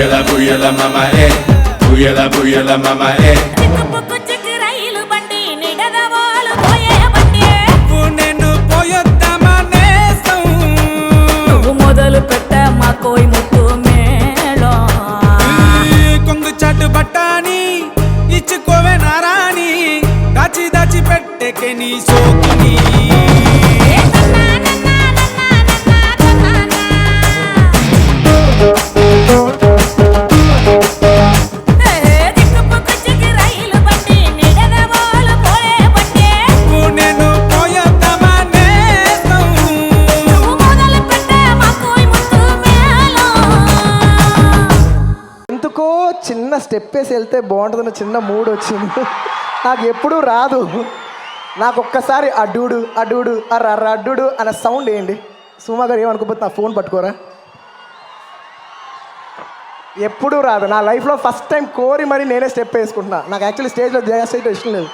buyala mama eh, buyala mama eh. చిక్కుపుక్కు చిక్కు రైలు బండి నిడదవోలు పోయే బండి నేను పోయొద్దామా నేసం నువ్వు మొదలు పెట్ట మా కోయి ముట్టు మేళం కొంగు చాటు బట్టాని ఇచ్చుకోవే నారాని దాచి దాచి పెట్టకే నీ సోకుని చిక్కుపుక్కు చిక్కు రైలు బండి నిడదవోలు పోయే బండి నేను పోయొద్దామా నేసం నువ్వు మొదలు పెట్ట మా కోయి ముట్టు మేళం ఎందుకో చిన్న స్టెప్ వేసి వెళ్తే బాగుంటుందని చిన్న మూడ్ వచ్చింది. నాకు ఎప్పుడూ రాదు. నాకు ఒక్కసారి అడ్డుడు అడ్డుడు అర్ర అడ్డుడు అనే సౌండ్ వేయండి. సుమా గారు ఏమనుకోపోతే నా ఫోన్ పట్టుకోరా. ఎప్పుడూ రాదు. నా లైఫ్లో ఫస్ట్ టైం కోరి మరి నేనే స్టెప్ వేసుకుంటున్నా. నాకు యాక్చువల్లీ స్టేజ్లో డ్యాన్స్ చేయడం ఇష్టం లేదు.